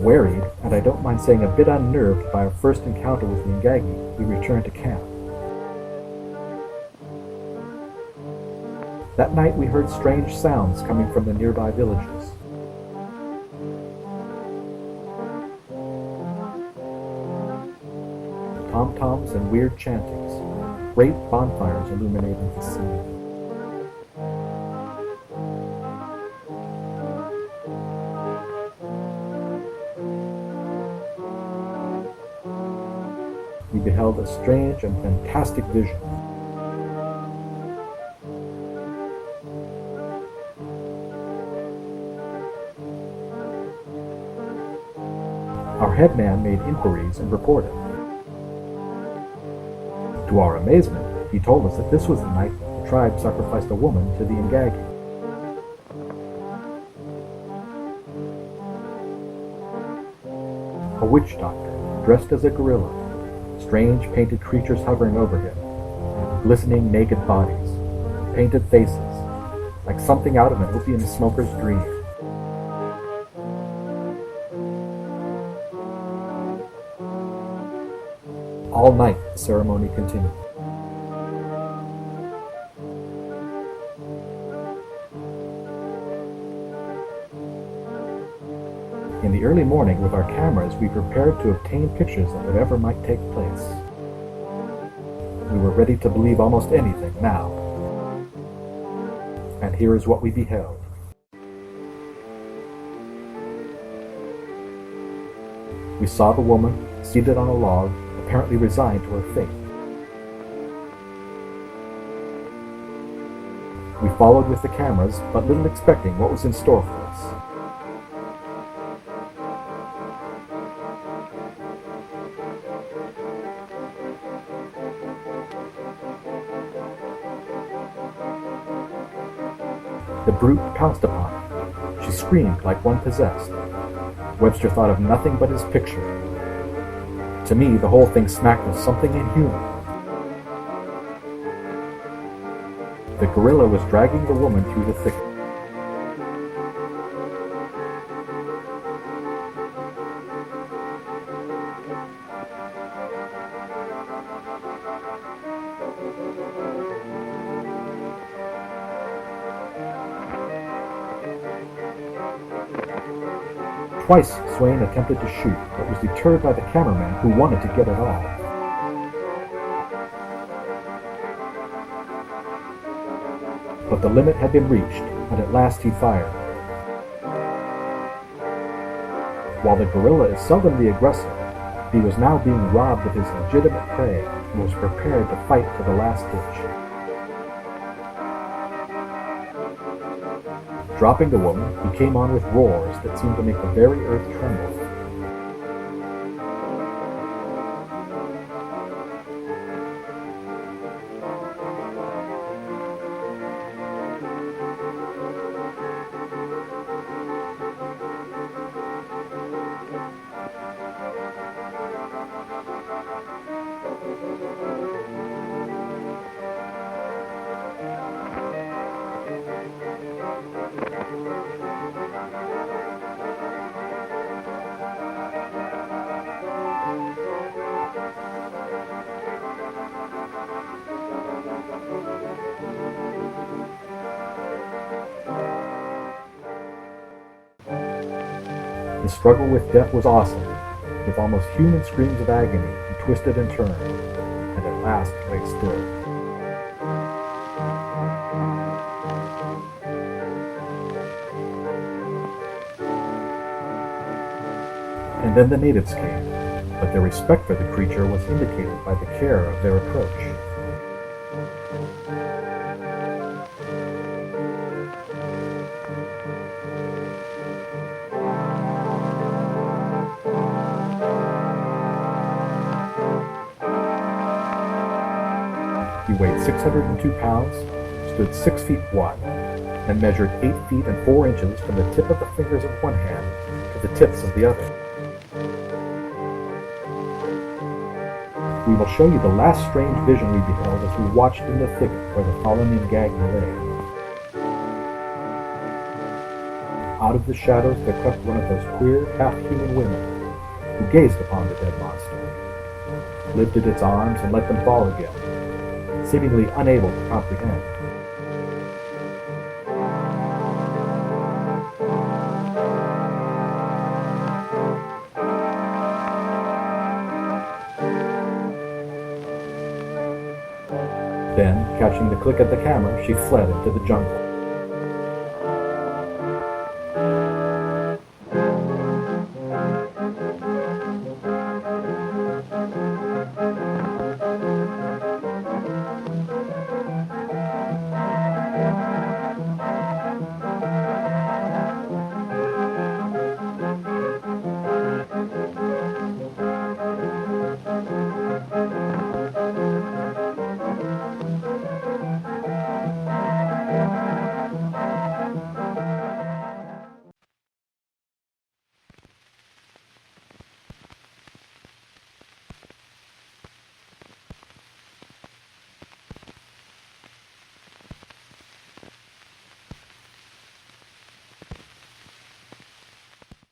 Wearied, and I don't mind saying a bit unnerved by our first encounter with the Ingagi, we returned to camp. That night we heard strange sounds coming from the nearby villages. Tom-toms and weird chantings, great bonfires illuminating the scene. We beheld a strange and fantastic vision. Our headman made inquiries and reported. To our amazement, he told us that this was the night the tribe sacrificed a woman to the Ingagi. A witch doctor, dressed as a gorilla, strange painted creatures hovering over him, glistening naked bodies, painted faces, like something out of an opium smoker's dream. All night the ceremony continued. In the early morning, with our cameras, we prepared to obtain pictures of whatever might take place. We were ready to believe almost anything now. And here is what we beheld. We saw the woman seated on a log, apparently resigned to her fate. We followed with the cameras, but little expecting what was in store for us. The brute pounced upon her. She screamed like one possessed. Webster thought of nothing but his picture. To me, the whole thing smacked of something inhuman. The gorilla was dragging the woman through the thicket. Twice, Swain attempted to shoot, but was deterred by the cameraman who wanted to get it all. But the limit had been reached, and at last he fired. While the gorilla is seldom the aggressor, he was now being robbed of his legitimate prey and was prepared to fight to the last ditch. Dropping the woman, he came on with roars that seemed to make the very earth tremble. The struggle with death was awesome, with almost human screams of agony. He twisted and turned, and at last lay still. And then the natives came, but their respect for the creature was indicated by the care of their approach. He weighed 602 pounds, stood 6 feet wide, and measured 8 feet and 4 inches from the tip of the fingers of one hand to the tips of the other. We will show you the last strange vision we beheld as we watched in the thicket where the fallen Ingagi lay. out of the shadows there crept one of those queer, half-human women who gazed upon the dead monster, lifted its arms and let them fall again, seemingly unable to comprehend. Then, catching the click of the camera, she fled into the jungle.